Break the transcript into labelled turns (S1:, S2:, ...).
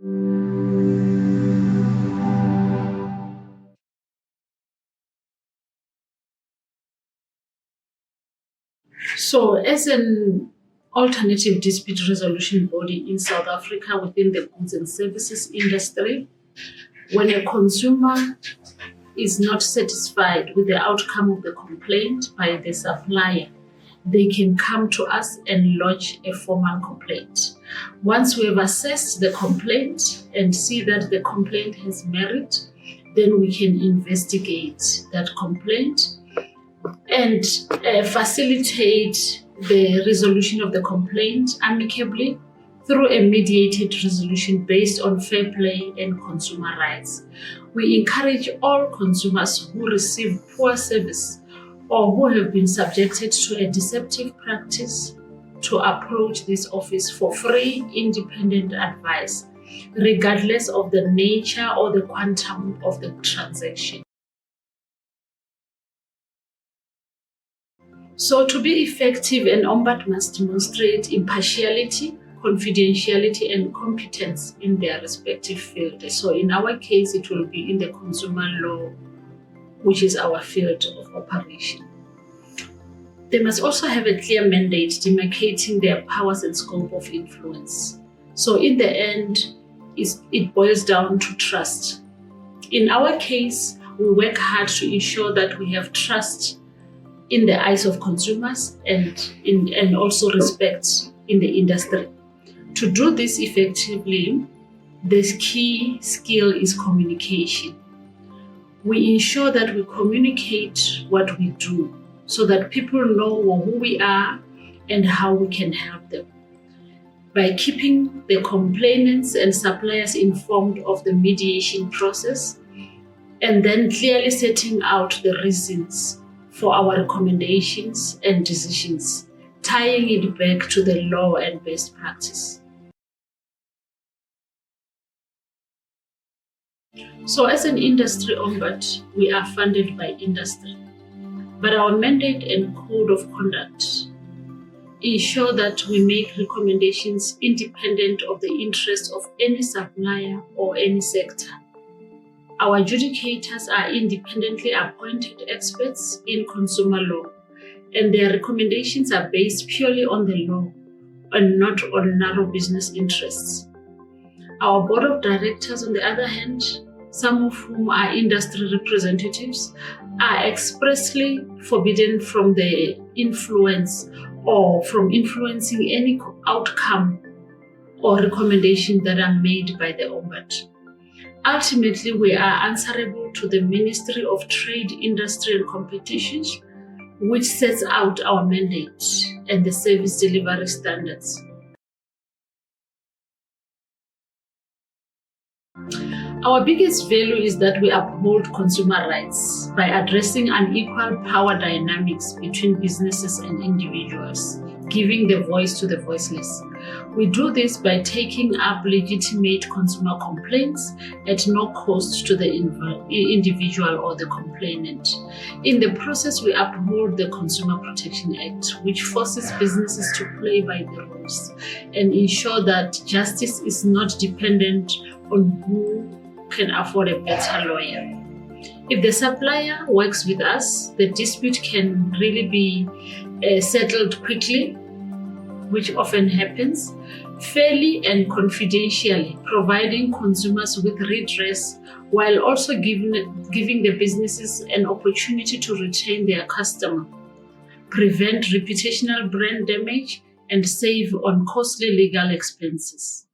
S1: So, as an alternative dispute resolution body in South Africa within the goods and services industry, when a consumer is not satisfied with the outcome of the complaint by the supplier, they can come to us and lodge a formal complaint. Once we have assessed the complaint and see that the complaint has merit, then we can investigate that complaint and facilitate the resolution of the complaint amicably through a mediated resolution based on fair play and consumer rights. We encourage all consumers who receive poor service or who have been subjected to a deceptive practice to approach this office for free, independent advice, regardless of the nature or the quantum of the transaction. So, to be effective, an ombudsman must demonstrate impartiality, confidentiality, and competence in their respective field. So, in our case, it will be in the consumer law, which is our field of operation. They must also have a clear mandate demarcating their powers and scope of influence. So, in the end, it boils down to trust. In our case, we work hard to ensure that we have trust in the eyes of consumers and also respect in the industry. To do this effectively, the key skill is communication. We ensure that we communicate what we do so that people know who we are and how we can help them. By keeping the complainants and suppliers informed of the mediation process and then clearly setting out the reasons for our recommendations and decisions, tying it back to the law and best practice. So, as an industry ombud, we are funded by industry, but our mandate and code of conduct ensure that we make recommendations independent of the interests of any supplier or any sector. Our adjudicators are independently appointed experts in consumer law, and their recommendations are based purely on the law and not on narrow business interests. Our board of directors, on the other hand, some of whom are industry representatives, are expressly forbidden from the influence or from influencing any outcome or recommendation that are made by the Ombudsman. Ultimately, we are answerable to the Ministry of Trade, Industry and Competitions, which sets out our mandate and the service delivery standards. Our biggest value is that we uphold consumer rights by addressing unequal power dynamics between businesses and individuals, giving the voice to the voiceless. We do this by taking up legitimate consumer complaints at no cost to the individual or the complainant. In the process, we uphold the Consumer Protection Act, which forces businesses to play by the rules and ensure that justice is not dependent on who can afford a better lawyer. If the supplier works with us, the dispute can really be settled quickly, which often happens, fairly and confidentially, providing consumers with redress while also giving the businesses an opportunity to retain their customer, prevent reputational brand damage, and save on costly legal expenses.